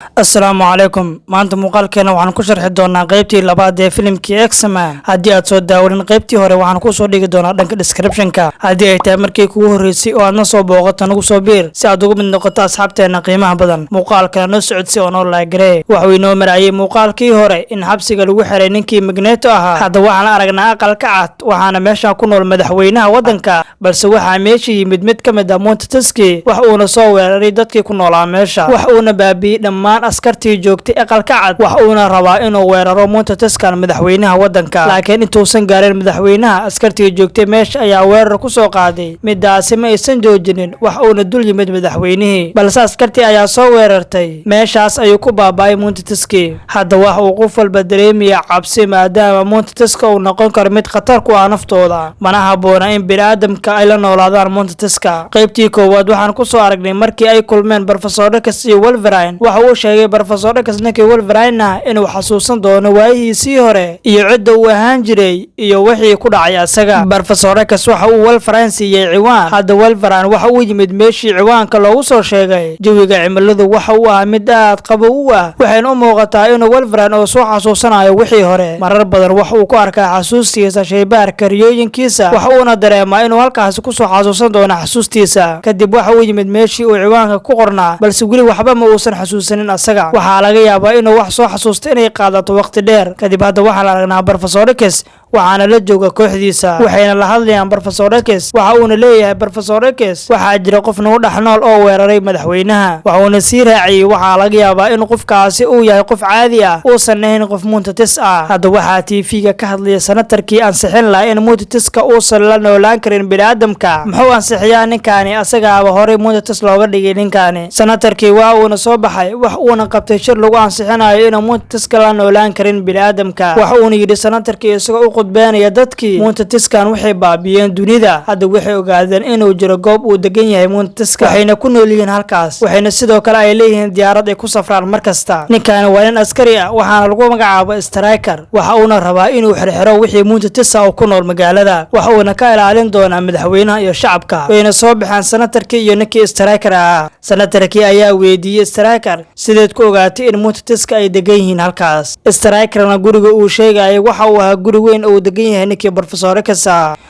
السلام عليكم maanta muuqaalkeena waxaan ku sharxi doonaa qaybtii labaad ee filimkii X-Men haddii aad soo daawarin qaybtii hore waxaan ku soo dhigi doonaa dhanka description-ka haddii ay tahay markii kugu horeysay oo aadna soo booqato nagu soo biir si aad ugu mid noqoto asxaabteena qiimaha badan muuqaalkana noo socodsi oo noo laagare waxuu inoo marayay muuqaalkii hore in xabsiga lagu xiray ninkii Magneto ahaa hadda waxaan aragnaa aqalka cad waxaana meesha ku nool madaxweynaha waddanka balse waxaa meesha yimid mid ka mid ah Montetuski wax uuna soo weeraray dadkii ku noolaa meesha wax uuna baabiyay dhammaan askartii joogtay aqalka cad wax uuna rabaa inuu weeraro Montetuskan madaxweynaha waddanka laakiin intuusan gaarin madaxweynaha askartii joogtay meesha ayaa weerar ku soo qaaday midaasi ma aysan joojinin wax uuna dul yimid madaxweynihii balse askartii ayaa soo weerartay meeshaas ayuu ku baaba'ay Montetuski hadda wax uu qof walba dareemaya cabsi maadaama Montetuska uu noqon karo mid khatar ku ah naftooda mana habboona in bini'aadamka ay la noolaadaan Montetuska qaybtii koowaad waxaan ku soo aragnay markii ay kulmeen Professor X iyo Wolverine waxa uu sheegay Professor X ninkii Wolverine inuu xasuusan doono waayihiisii hore iyo cidda uu ahaan jiray iyo wixii ku dhacay asaga Professor X waxa uu Wolverine siiyay ciwaan hadda Wolverine waxa uu yimid meeshii ciwaanka loogu soo sheegay jawiga cimiladu waxa uu ahaa mid aad qabow u ah waxayna u muuqataa inuu Wolverine oo soo xasuusanayo wixii hore marar badan waxa uu ku arkaa xasuustiisa shaybaarka riyooyinkiisa waxa uuna dareemaa inuu halkaas ku soo xasuusan doono xasuustiisa kadib waxa uu yimid meeshii uu ciwaanka ku qornaa balse weli waxba ma uusan xasuusanin asaga waxaa laga yaabaa inuu wax soo xasuusto inay qaadato waqti dheer kadib hadda waxaan aragnaa Professor X waxaana la jooga kooxdiisa waxayna la hadlayaan Professor X waxa uuna leeyahay Professor X waxaa jira qof nagu dhaxnool oo weeraray madaxweynaha waxuuna sii raaciyay waxaa laga yaabaa in qofkaasi uu yahay qof caadi ah uusan ahayn qof Montetus ah hadda waxaa TV-ga ka hadlaya senatarkii ansixin lahaa in Montetuska uusan la noolaan karin bini'aadamka muxuu ansixiyaa ninkaani asagaaba horey Montetus looga dhigay ninkaani senatarkii waa uuna soo baxay wax uuna qabtay shir lagu ansixinayo inuu Montetuska la noolaan karin bini'aadamka wax uuna yidhi senatarkii isagoo qudbeenaya dadkii Montetuskan waxay baabiyeen dunida hadda waxay ogaadeen inuu jiro goob uu degan yahay Montetuska waxayna ku nool yihiin halkaas waxayna sidoo kale ay leeyihiin diyaarad ay ku safraan markasta ninkan waa nin askari ah waxaana lagu magacaabo Striker waxa uuna rabaa inuu xirxiro wixii Montetuska oo ku nool magaalada waxa uuna ka ilaalin doonaa madaxweynaha iyo shacabka wayna soo baxaan senatarkii iyo ninkii Striker ah senatarkii ayaa weydiiyay Striker sideed ku ogaatay in Montetuska ay degan yihiin halkaas Strikerna guriga uu sheegay waxa uu ahaa guri weyn oo degan yahay ninkii Professor X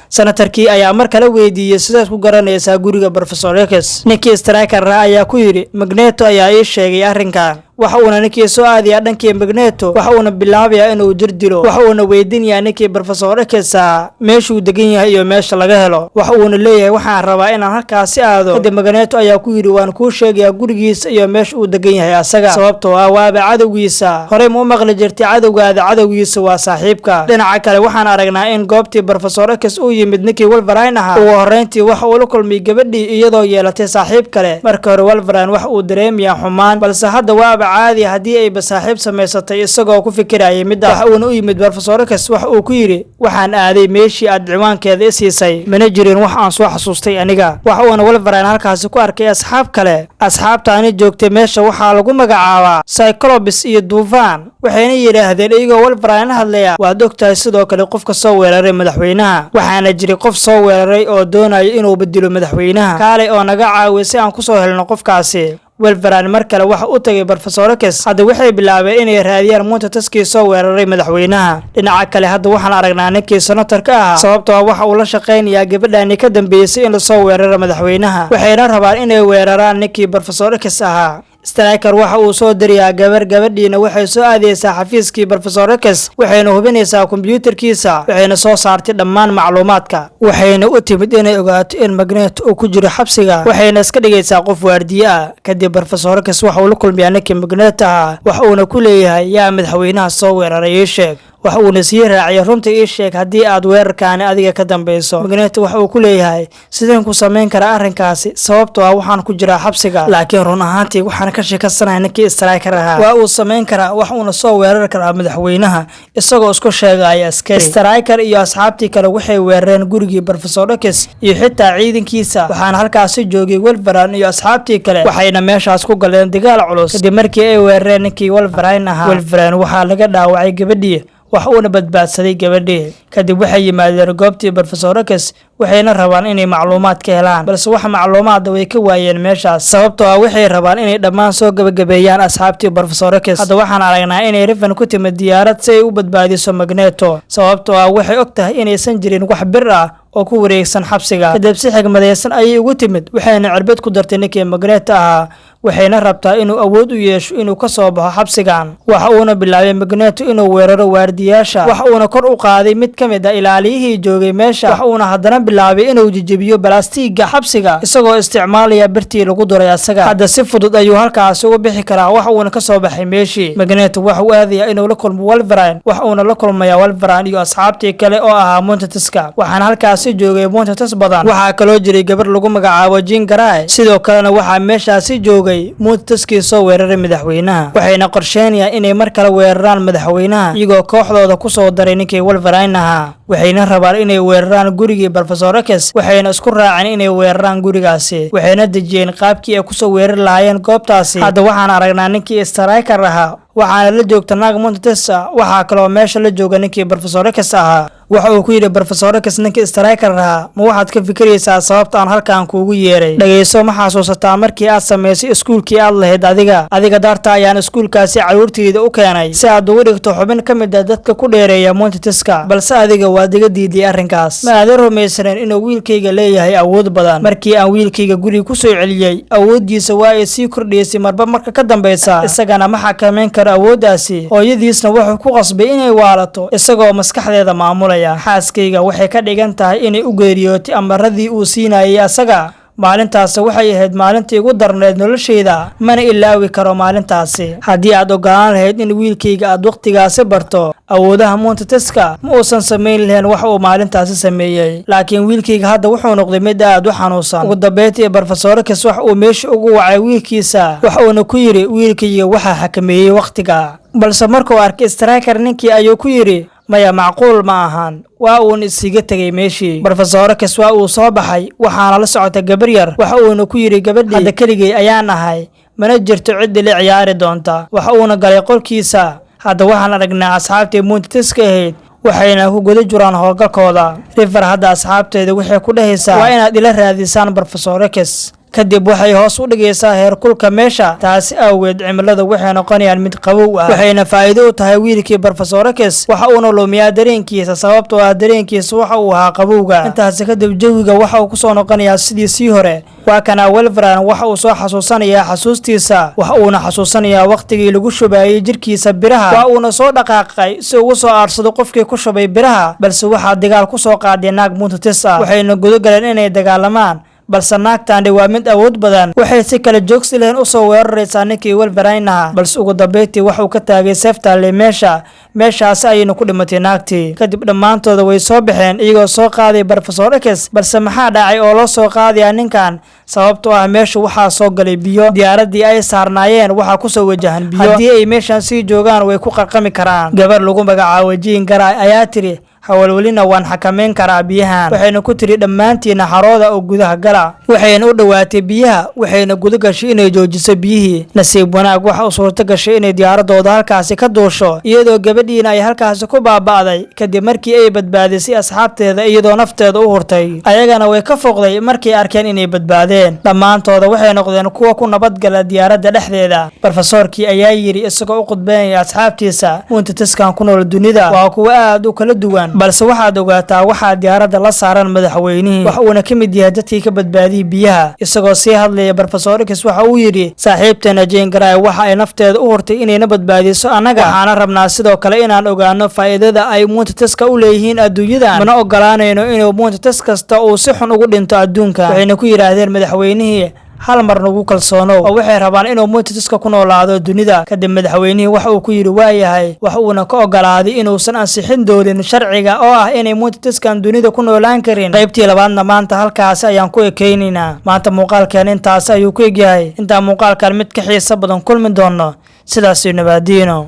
senatarkii ayaa mar kale weydiiyay sidaas ku garanaysaa guriga Professor X ninkii Striker ayaa ku yiri Magneto ayaa ii sheegay arrinkan waxa uuna ninkii soo aadaya dhankii Magneto waxa uuna bilaabayaa inuu jir dilo waxa uuna weydiinayaa ninkii Professor X meeshuu degan yahay iyo meesha laga helo waxa uuna leeyahay waxaan rabaa inaan halkaas aado kadib Magneto ayaa ku yiri waan kuu sheegayaa gurigiisa iyo meesha uu degan yahay asaga sababtoo ah waaba cadowgiisa horey ma maqli jirtay cadowgaada cadowgiisa waa saaxiibka dhinaca kale waxaan aragnaa in goobtii Professor X uu yimid ninkii Wolverine ugu horeyntii waxa uu la kulmay gabadhii iyadoo yeelatay saaxiib kale marka hore Wolverine waxa uu dareemayaa xumaan balse hadda waaba caadi hadii ay saaxiib samaysatay isagoo ku fikirayay midda waxa uu u yimid Professor X waxa uu ku yiri waxaan aaday meeshii aad ciwaankeeda i siisay mana jirin wax aan soo xasuustay aniga waxa uuna Wolverine halkaas ku arkay asxaab kale asxaabtaani joogtay meesha waxaa lagu magacaabaa Cyclops iyo Dufan waxayna yiraahdeen iyagoo Wolverine hadlaya waa doctor sidoo kale qofka soo weeraray madaxweynaha waxaana jiray qof soo weeraray oo doonaya inuu bedelo madaxweynaha kale oo naga caawiyo si aan ku soo helno qofkaasi Wolverine mar kale waxa uu tagay Professor X hadda waxay bilaabeen inay raadiyaan Montetuski soo weeraray madaxweynaha dhinaca kale hadda waxaan aragnaa ninkii senatarka ah sababtoo waxa uu la shaqeynayaa gabadhaani ka dambeysay in la soo weeraro madaxweynaha waxayna rabaan inay weeraraan ninkii Professor X ahaa Striker waxa uu soo diriyaa gabadhiina waxay soo aadaysaa xafiiskii Professor X waxayna hubinaysaa kombiyuutarkiisa waxayna soo saartay dhammaan macluumaadka waxayna u timid inay ogaato in Magneto uu ku jiro xabsiga waxayna iska dhigaysaa qof waardiye ah kadib Professor X waxa uu la kulmayaa ninkii Magneto waxa uuna ku leeyahay yaa madaxweynaha soo weeraray sheeg waxa uuna sii raaciyay runtii ii sheeg haddii aad weerarkaani adiga ka dambayso Magneto waxa uu ku leeyahay sideen ku sameyn karaa arrinkaasi sababtoo ah waxaan ku jiraa xabsiga laakiin run ahaantii waxaan ka sheekaysanahay ninkii Striker waa uu sameyn karaa wax uuna soo weerar karaa madaxweynaha isagoo isku sheegaya askari Striker iyo asxaabtii kale waxay weerareen gurigii Professor X iyo xitaa ciidankiisa waxaana halkaas joogay Wolverine iyo asxaabtii kale waxayna meeshaas ku galeen dagaal culus kadib markii ay weerareen ninkii Wolverine Wolverine waxaa laga dhaawacay gabadhii wax uuna badbaadsaday gabadhii. kadib waxay yimaadeen goobtii Professor X waxayna rabaan inay macluumaad ka helaan, balse wax macluumaad way ka waayeen meeshaas sababtoo ah waxay rabaan inay dhammaan soo gabagabeeyaan asxaabtii Professor X. hadda waxaan aragnaa inay Raven ku timid diyaarad si ay u badbaadiso Magneto sababtoo ah waxay ogtahay inaysan jirin wax bir ah oo ku wareegsan xabsiga. kadib si xigmadeysan ayay ugu timid waxayna cirbad ku dartay ninkii Magneto ahaa waxayna rabtaa inuu awood u yeesho inuu ka soo baxo xabsigan. waxa uuna bilaabay Magneto inuu weeraro waardiyaasha, waxa uuna kor u qaaday mid ka mid ah ilaaliyihii joogay meesha, waxa uuna haddana bilaabay inuu jijibiyo balaastiga xabsiga isagoo isticmaalaya birtii lagu duray asaga. hadda si fudud ayuu halkaas uga bixi karaa, waxa uuna ka soo baxay meeshii. Magneto waxa uu aadayaa inuu la kulmo Wolverine, waxa uuna la kulmayaa Wolverine iyo asxaabtii kale oo ahaa Monteteska. waxaana halkaasi joogay Montetes badan, waxaa kaloo jiray gabar lagu magacaabo Jean Grey, sidoo kalena waxaa meeshaasi joogay Monteskii soo weeraray madaxweynaha. waxayna qorsheynayaan inay mar kale weeraraan madaxweynaha iyagoo kooxdooda ku soo daray ninkii Wolverine ahaa, waxayna rabaan inay weeraraan gurigii Professor X. waxayna isku raaceen inay weeraraan gurigaasi, waxayna dejiyeen qaabkii ay ku soo weerari lahaayeen goobtaasi. hadda waxaan aragnaa ninkii Striker ahaa waxaana la joogta naag Montetes, waxaa kaloo meesha la jooga ninkii Professor X ahaa. waxa uu ku yiri Professor X ninkii Striker ahaa, ma waxaad ka fikiraysaa sababta aan halkaan kuugu yeeray? dhageyso, ma xasuusataa markii aad sameysay iskuulkii aad lahayd adiga daarta ayaan iskuulkaasi caruurteyda u keenay si aad ugu dhigto xubin ka mid ah dadka ku dheereeya Monteteska, balse adiga waad iga diiday arrinkaas. ma aadan rumaysanen inuu wiilkayga leeyahay awood badan. markii aan wiilkayga guriga ku soo celiyay awoodiisa waa ay sii kordhaysay marba marka ka dambeysa, isagana ma xakameyn karo awooddaasi. hooyadiisna wuxuu ku qasbay inay waalato isagoo maskaxdeeda maamulay. xaaskayga waxay ka dhigan tahay inay u geeriyootay amaradii uu siinayay asaga. maalintaasi waxay ahayd maalintii ugu darneed noloshayda, mana ilaawi karo maalintaasi. haddii aad ogolaan lahayd in wiilkayga aad waqtigaasi barto awoodaha Monteteska, ma uusan samayn lahayn wax uu maalintaasi sameeyey. laakiin wiilkayga hadda wuxuu noqday mid aad u xanuunsan. ugu dambeyntii Professor X wax uu meesha ugu wacay wiilkiisa, waxa uuna ku yiri wiilkayga waxaa xakameeyey waqtiga. balse markuu arkay Striker ninkii ayuu ku yiri maya, macquul ma ahan. waa uuna isiga tegay meeshii. Professor X waa uu soo baxay waxaana la socota gabar yar, waxa uuna ku yiri gabadhii hadda keligay ayaan ahay, mana jirto cid la ciyaari doonta. waxa uuna galay qolkiisa. hadda waxaan aragnaa asxaabtii Monteteska ahayd waxayna ku guda jiraan howlgalkooda. River hadda asxaabteeda waxay ku dhahaysaa waa inaad ila raadisaan Professor X. kadib waxay hoos u dhigaysaa heerkulka meesha, taasi awgeed cimilada waxay noqonayaan mid qabow ah, waxayna faa'iido u tahay wiilkii Professor X. waxa uuna lumiyaa dareenkiisa sababtoo ah dareenkiisa waxa uu ahaa qabowga. intaas kadib jawiga waxa uu ku soo noqonayaa sidii sii hore. waa kana Wolverine waxa uu soo xasuusanayaa xasuustiisa, waxa uuna xasuusanayaa waqtigii lagu shubayay jirkiisa biraha. waa uuna soo dhaqaaqay si uu soo aarsado qofkii ku shubay biraha, balse waxaa dagaal ku soo qaaday naag Montetes ah. waxayna gudo galeen inay dagaalamaan, balse naagtaani waa mid awood badan. waxay si kala joogsi lehen u soo weeraraysaa ninkii Wolverine ahaa, balse ugu dambeyntii waxa uu ka taagay seeftaale meeshaasi ayayna ku dhimatay naagtii. kadib dhammaantooda way soo baxeen iyagoo soo qaaday Professor X. balse maxaa dhacay oo loo soo qaadayaa ninkan? sababtoo ah meesha waxaa soo galay biyo. diyaaradii ay saarnaayeen waxaa ku soo wajahan biyo. haddii ay meeshan sii joogaan way ku qarqami karaan. gabar lagu magacaabo Jean Grey ayaa tiri hawlwelina waan xakameyn karaa biyahan. waxayna ku tiri dhammaantiina xarooda oo gudaha gala. waxayna u dhowaatay biyaha waxayna guda gashay inay joojiso biyihii. nasiib wanaag waxa u suurto gashay inay diyaaradooda halkaasi ka duusho iyadoo gabadhiina ay halkaasi ku baaba'day kadib markii ay badbaadisay asxaabteeda iyadoo nafteeda u hurtay. ayagana way ka foqday markay arkeen inay badbaadeen. dhammaantooda waxay noqdeen kuwa ku nabadgala diyaaradda dhexdeeda. Professorkii ayaa yiri isagoo u qudbeynaya asxaabtiisa Monteskan ku nool dunida waa kuwa aad u kala duwan, balse waxaad ogaataa waxaa diyaaradda la saaran madaxweynihii. waxa uuna ka mid yahay dadkii ka badbaadiyay biyaha. isagoo sii hadlaya Professor X waxa uu yiri saaxiibteena Jean Grey waxa ay nafteeda u hurtay inay badbaadiso anaga. waxaana rabnaa sidoo kale inaan ogaano faa'iidada ay Monteska u leeyihiin adduunyadan. mana ogolaanayno inuu Montes kasta uu si xun ugu dhinto adduunka. waxayna ku yiraahdeen madaxweynihii hal mar nagu kalsoono oo waxay rabaan inuu Monteska ku noolaado dunida. kadib madaxweynihii waxa uu ku yiri waayahay, waxa uuna ka ogolaaday inuusan ansixin doonin sharciga oo ah inay Monteskan dunida ku noolaan karin. qaybtii labaadna maanta halkaas ayaan ku ekeynaynaa. maanta muuqaalkan intaas ayuu ku egyahay. inta muuqaalkan mid ka xiiso badan kulmi doono sidaas iyo nabadiino.